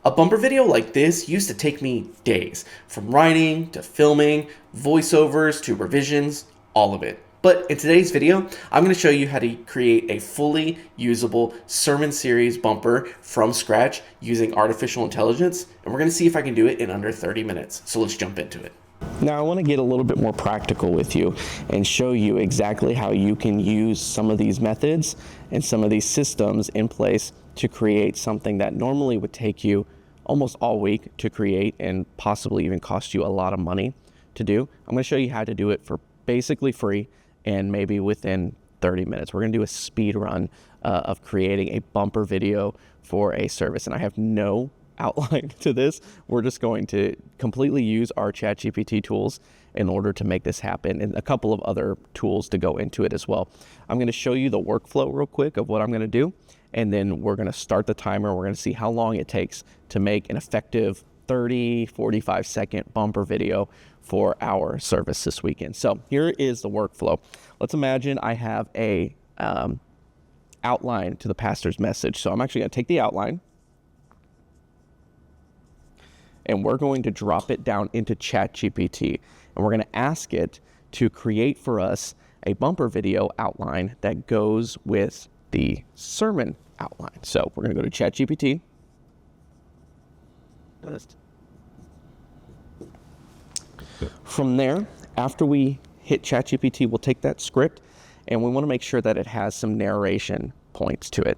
A bumper video like this used to take me days, from writing to filming, voiceovers to revisions, all of it. But in today's video, I'm going to show you how to create a fully usable sermon series bumper from scratch using artificial intelligence, and we're going to see if I can do it in under 30 minutes. So let's jump into it. Now I want to get a little bit more practical with you and show you exactly how you can use some of these methods and some of these systems in place to create something that normally would take you almost all week to create and possibly even cost you a lot of money to do. I'm going to show you how to do it for basically free and maybe within 30 minutes. We're going to do a speed run of creating a bumper video for a service, and I have no outline to this. We're just going to completely use our ChatGPT tools in order to make this happen, and a couple of other tools to go into it as well. I'm going to show you the workflow real quick of what I'm going to do, and then we're going to start the timer. We're going to see how long it takes to make an effective 45 second bumper video for our service this weekend. So here is the workflow. Let's imagine I have a outline to the pastor's message. So I'm actually going to take the outline, and we're going to drop it down into ChatGPT, and we're going to ask it to create for us a bumper video outline that goes with the sermon outline. So we're going to go to ChatGPT. From there, after we hit ChatGPT, we'll take that script, and we want to make sure that it has some narration points to it.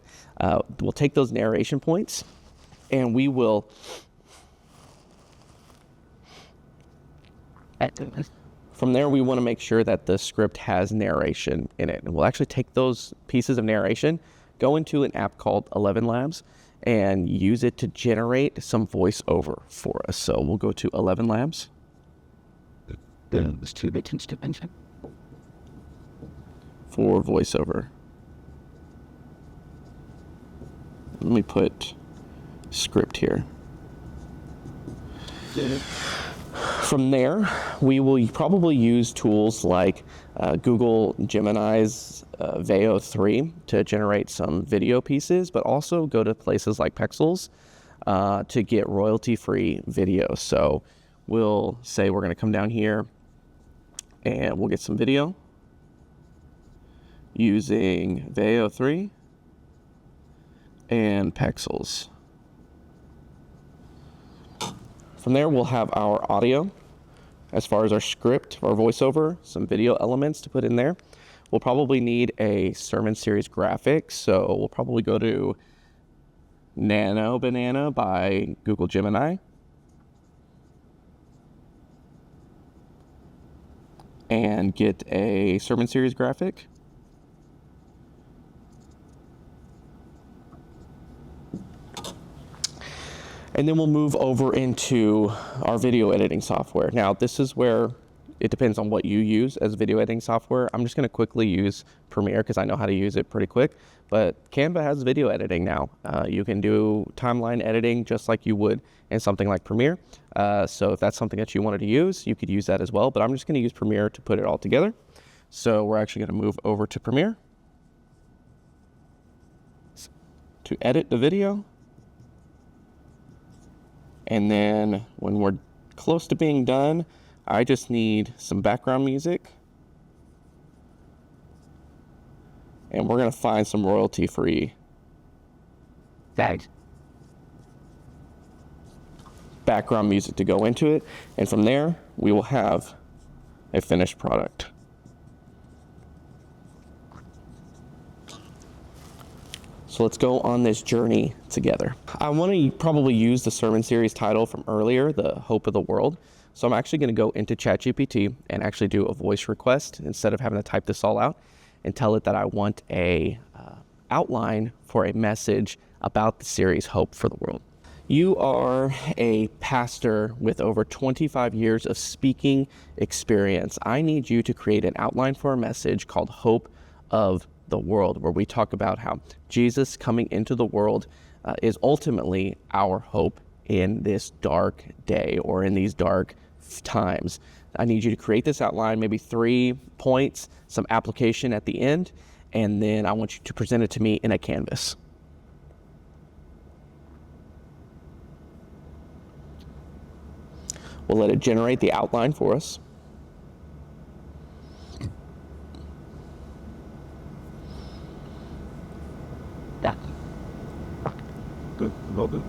We'll take those narration points, and we will from there, we want to make sure that the script has narration in it. And we'll actually take those pieces of narration, go into an app called 11 Labs, and use it to generate some voiceover for us. So we'll go to 11 Labs. For voiceover. Let me put script here. From there, we will probably use tools like Google Gemini's Veo 3 to generate some video pieces, but also go to places like Pexels to get royalty-free video. So we'll say we're going to come down here and we'll get some video using Veo 3 and Pexels. From there, we'll have our audio as far as our script, our voiceover, some video elements to put in there. We'll probably need a sermon series graphic, so we'll probably go to Nano Banana by Google Gemini. And get a sermon series graphic. And then we'll move over into our video editing software. Now, this is where it depends on what you use as video editing software. I'm just going to quickly use Premiere because I know how to use it pretty quick. But Canva has video editing now. You can do timeline editing just like you would in something like Premiere. So if that's something that you wanted to use, you could use that as well. But I'm just going to use Premiere to put it all together. So we're actually going to move over to Premiere to edit the video. And then when we're close to being done, I just need some background music. And we're going to find some royalty-free background music to go into it. And from there, we will have a finished product. So let's go on this journey together. I want to probably use the sermon series title from earlier, The Hope of the World. So I'm actually going to go into ChatGPT and actually do a voice request instead of having to type this all out, and tell it that I want a outline for a message about the series Hope for the World. You are a pastor with over 25 years of speaking experience. I need you to create an outline for a message called Hope of the World, where we talk about how Jesus coming into the world is ultimately our hope in this dark day or in these dark times. I need you to create this outline, maybe 3 points, some application at the end, and then I want you to present it to me in a canvas. We'll let it generate the outline for us. Yeah. Good. Well done.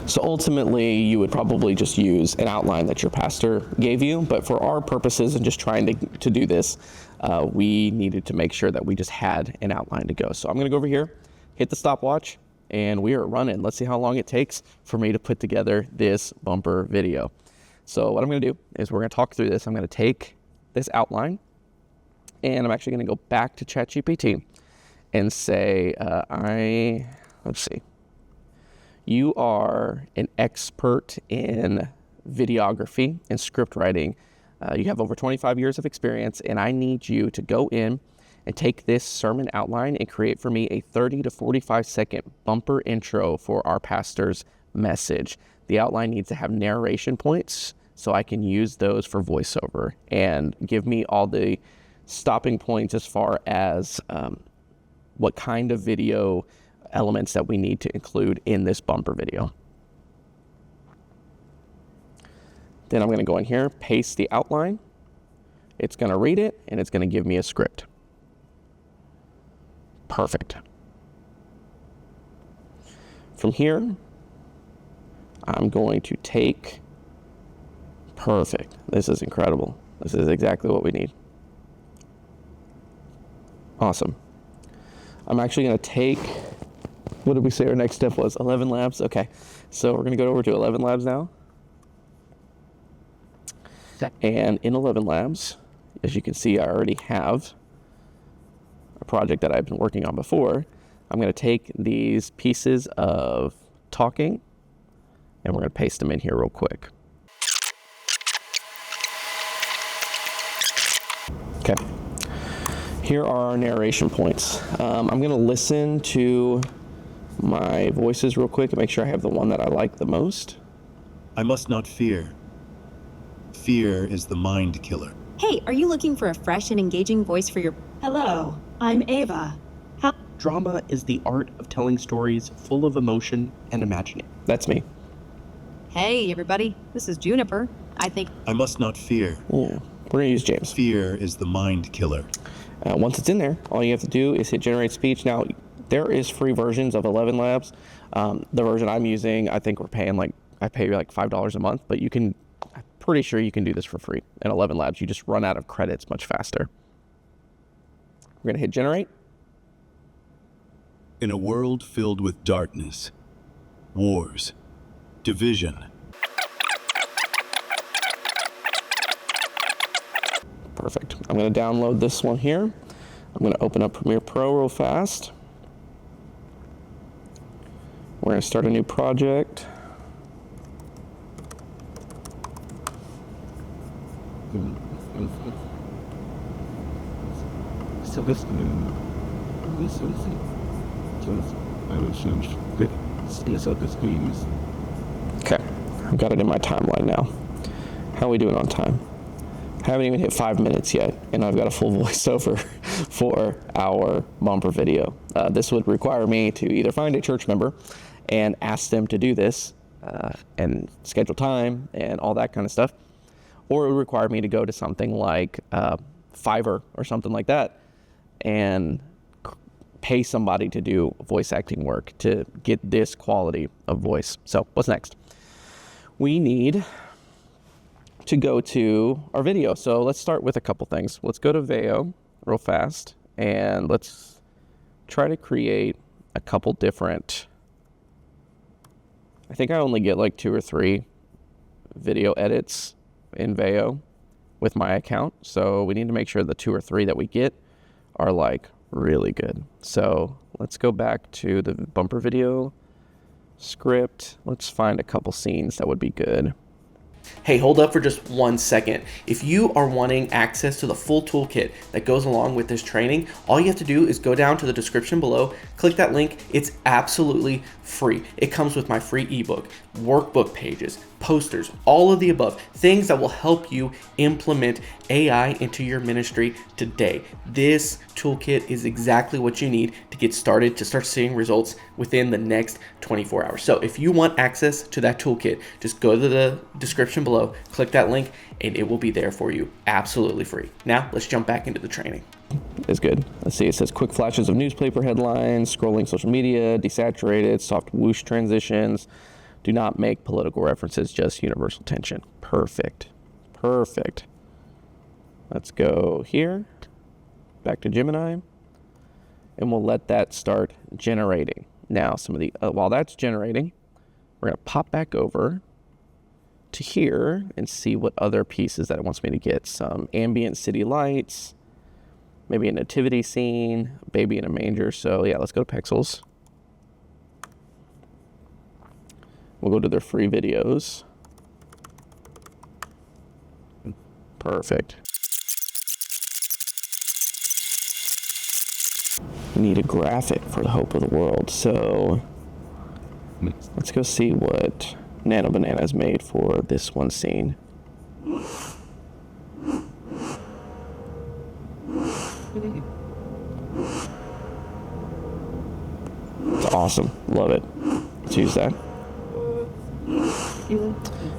So ultimately, you would probably just use an outline that your pastor gave you, but for our purposes and just trying to do this, we needed to make sure that we just had an outline to go. So I'm gonna go over here, hit the stopwatch, and we are running. Let's see how long it takes for me to put together this bumper video. So what I'm gonna do is we're gonna talk through this. I'm gonna take this outline, and I'm actually gonna go back to ChatGPT and say, let's see. You are an expert in videography and script writing. You have over 25 years of experience, and I need you to go in and take this sermon outline and create for me a 30 to 45 second bumper intro for our pastor's message. The outline needs to have narration points so I can use those for voiceover, and give me all the stopping points as far as what kind of video elements that we need to include in this bumper video. Then I'm going to go in here, paste the outline. It's going to read it, and it's going to give me a script. Perfect. From here, I'm going to take, perfect. This is incredible. This is exactly what we need. Awesome. I'm actually going to take, what did we say our next step was? 11 Labs? Okay. So we're going to go over to 11 Labs now. And in 11 Labs, as you can see, I already have a project that I've been working on before. I'm going to take these pieces of talking, and we're going to paste them in here real quick. Okay. Here are our narration points. I'm going to listen to my voices real quick and make sure I have the one that I like the most. I must not fear. Fear is the mind killer. Hey, are you looking for a fresh and engaging voice for your... Hello, I'm Ava. Drama is the art of telling stories full of emotion and imagining. That's me. Hey, everybody, this is Juniper. I think... I must not fear. Yeah, we're going to use James. Fear is the mind killer. Once it's in there, all you have to do is hit generate speech. Now, there is free versions of 11 Labs. The version I'm using, I think I pay like $5 a month, but I'm pretty sure you can do this for free in 11 Labs. You just run out of credits much faster. We're going to hit generate. In a world filled with darkness, wars, division. Perfect. I'm going to download this one here. I'm going to open up Premiere Pro real fast. We're going to start a new project. Okay, I've got it in my timeline now. How are we doing on time? Haven't even hit 5 minutes yet, and I've got a full voiceover for our bumper video. This would require me to either find a church member and ask them to do this and schedule time and all that kind of stuff, or it would require me to go to something like Fiverr or something like that and pay somebody to do voice acting work to get this quality of voice. So what's next? We need to go to our video. So let's start with a couple things. Let's go to Veo real fast, and let's try to create a couple different, I think I only get like 2 or 3 video edits in Veo with my account. So we need to make sure the 2 or 3 that we get are like really good. So let's go back to the bumper video script. Let's find a couple scenes that would be good. Hey, hold up for just 1 second. If you are wanting access to the full toolkit that goes along with this training, all you have to do is go down to the description below, click that link. It's absolutely free. It comes with my free ebook, workbook pages, posters, all of the above, things that will help you implement AI into your ministry today. This toolkit is exactly what you need to get started, to start seeing results within the next 24 hours. So if you want access to that toolkit, just go to the description below, click that link, and it will be there for you absolutely free. Now let's jump back into the training. Is good. Let's see, it says quick flashes of newspaper headlines, scrolling social media, desaturated, soft whoosh transitions. Do not make political references, just universal tension. Perfect. Perfect. Let's go here, back to Gemini, and we'll let that start generating. Now, some of the, while that's generating, we're gonna pop back over to here and see what other pieces that it wants me to get. Some ambient city lights, maybe a nativity scene, a baby in a manger. So yeah, let's go to Pixels. We'll go to their free videos. Perfect. We need a graphic for the hope of the world. So let's go see what Nano Banana has made for this one scene. It's awesome. Love it. Let's use that.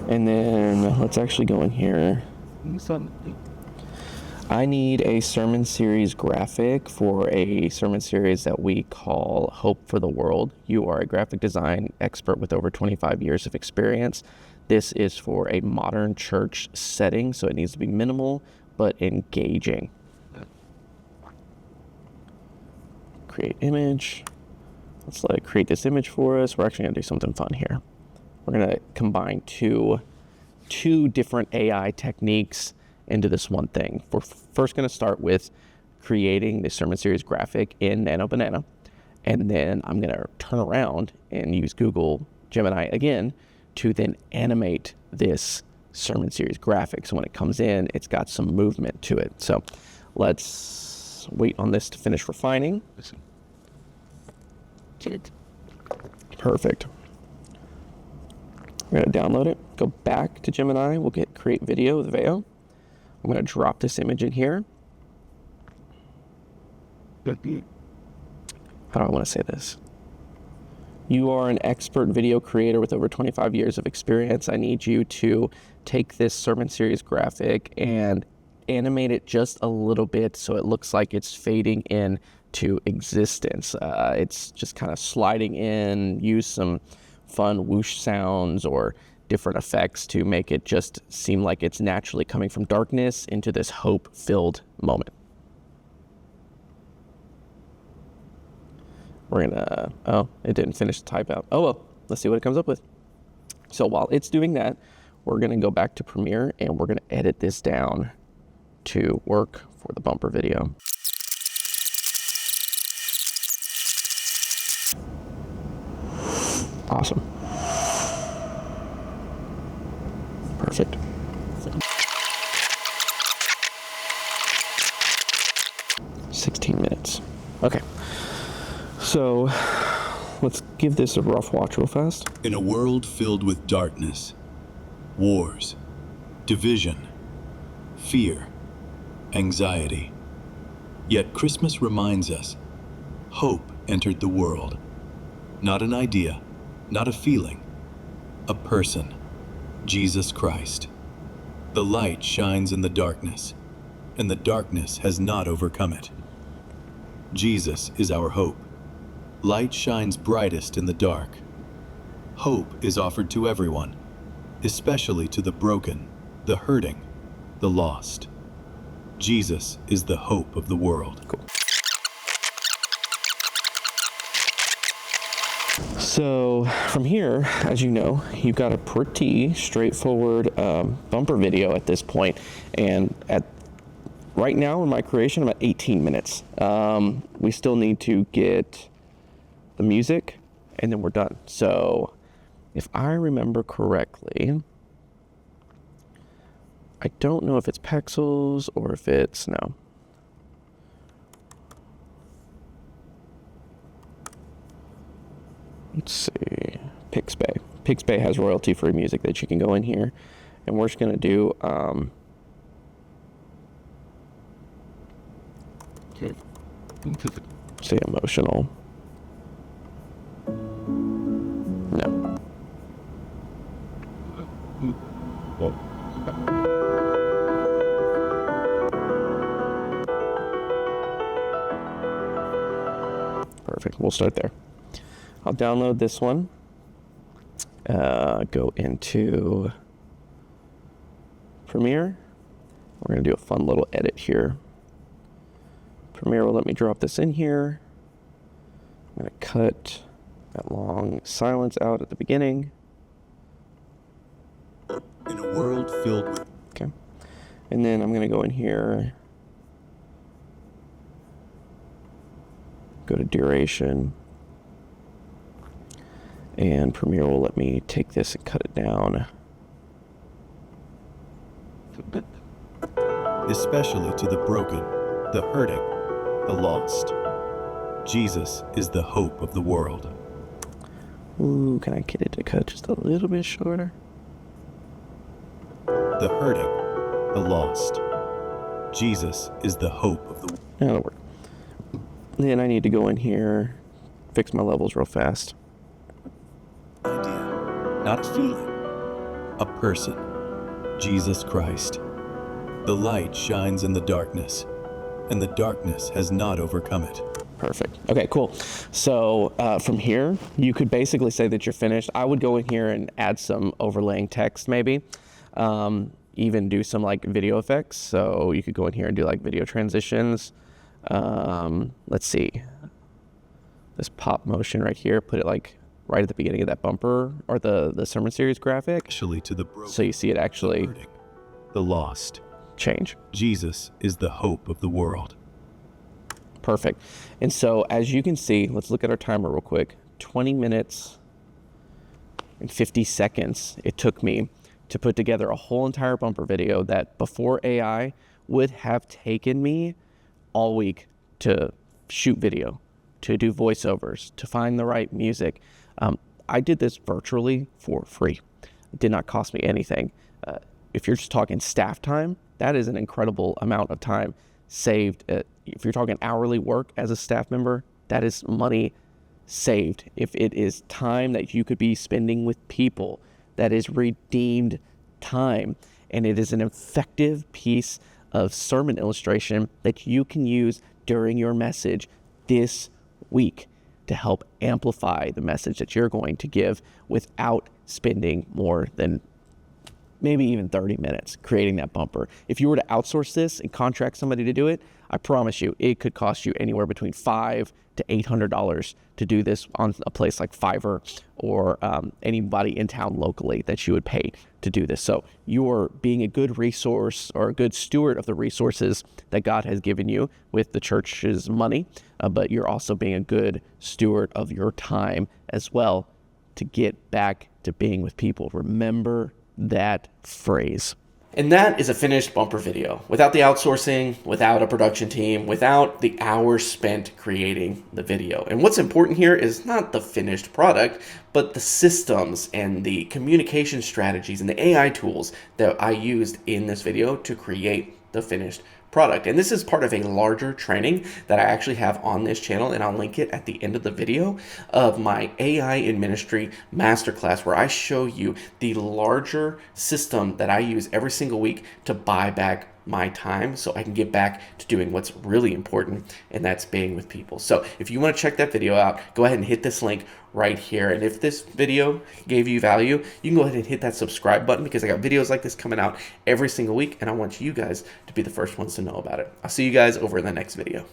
And then let's actually go in here. I need a sermon series graphic for a sermon series that we call Hope for the World. You are a graphic design expert with over 25 years of experience. This is for a modern church setting, so it needs to be minimal but engaging. Create image. Let's let it create this image for us. We're actually gonna do something fun here. We're gonna combine two different AI techniques into this one thing. We're first gonna start with creating the sermon series graphic in Nano Banana, and then I'm gonna turn around and use Google Gemini again to then animate this sermon series graphic. So when it comes in, it's got some movement to it. So let's wait on this to finish refining. Perfect. We're gonna download it, go back to Gemini, we'll get create video with Veo. I'm gonna drop this image in here. How do I wanna say this? You are an expert video creator with over 25 years of experience. I need you to take this sermon series graphic and animate it just a little bit so it looks like it's fading in to existence. It's just kind of sliding in, use some fun whoosh sounds or different effects to make it just seem like it's naturally coming from darkness into this hope-filled moment. We're gonna, oh, it didn't finish the type out. Oh well, let's see what it comes up with. So while it's doing that, we're gonna go back to Premiere and we're gonna edit this down to work for the bumper video. Awesome. Perfect. "16 minutes. Okay. So let's give this a rough watch real fast. In a world filled with darkness, wars, division, fear, anxiety, yet Christmas reminds us, hope entered the world. Not an idea, not a feeling, a person, Jesus Christ. The light shines in the darkness, and the darkness has not overcome it. Jesus is our hope. Light shines brightest in the dark. Hope is offered to everyone, especially to the broken, the hurting, the lost. Jesus is the hope of the world. Cool. So from here, as you know, you've got a pretty straightforward bumper video at this point. And right now in my creation, I'm at 18 minutes. We still need to get the music and then we're done. So if I remember correctly, I don't know if it's Pexels or if it's, no. Let's see, Pixbay. Pixabay has royalty-free music that you can go in here, and we're just going to do say emotional. No. Perfect. We'll start there. I'll download this one. Go into Premiere. We're going to do a fun little edit here. Premiere will let me drop this in here. I'm going to cut that long silence out at the beginning. In a world filled with... Okay. And then I'm going to go in here, go to duration, and Premiere will let me take this and cut it down. Especially to the broken, the hurting, the lost. Jesus is the hope of the world. Ooh, can I get it to cut just a little bit shorter? The hurting, the lost. Jesus is the hope of the world. That'll work. Then I need to go in here, fix my levels real fast. Idea, not feeling. A person, Jesus Christ. The light shines in the darkness, and the darkness has not overcome it. Perfect. Okay, cool. So from here, you could basically say that you're finished. I would go in here and add some overlaying text maybe. Even do some like video effects. So you could go in here and do like video transitions. Let's see. This pop motion right here, put it like right at the beginning of that bumper or the sermon series graphic. Actually to the broken, So you see it actually the hurting, the lost. change. Jesus is the hope of the world. Perfect. And so as you can see, let's look at our timer real quick. 20 minutes and 50 seconds it took me to put together a whole entire bumper video that before AI would have taken me all week to shoot video, to do voiceovers, to find the right music. I did this virtually for free. It did not cost me anything. If you're just talking staff time, that is an incredible amount of time saved. If you're talking hourly work as a staff member, that is money saved. If it is time that you could be spending with people, that is redeemed time. And it is an effective piece of sermon illustration that you can use during your message this week to help amplify the message that you're going to give without spending more than maybe even 30 minutes creating that bumper. If you were to outsource this and contract somebody to do it, I promise you it could cost you anywhere between $500 to $800 to do this on a place like Fiverr or anybody in town locally that you would pay to do this. So you're being a good resource or a good steward of the resources that God has given you with the church's money, but you're also being a good steward of your time as well to get back to being with people. Remember that phrase. And that is a finished bumper video without the outsourcing, without a production team, without the hours spent creating the video. And what's important here is not the finished product, but the systems and the communication strategies and the AI tools that I used in this video to create the finished product. And this is part of a larger training that I actually have on this channel, and I'll link it at the end of the video, of my AI in Ministry masterclass, where I show you the larger system that I use every single week to buy back my time so I can get back to doing what's really important, and that's being with people. So if you want to check that video out, go ahead and hit this link right here. And if this video gave you value, you can go ahead and hit that subscribe button, because I got videos like this coming out every single week, and I want you guys to be the first ones to know about it. I'll see you guys over in the next video.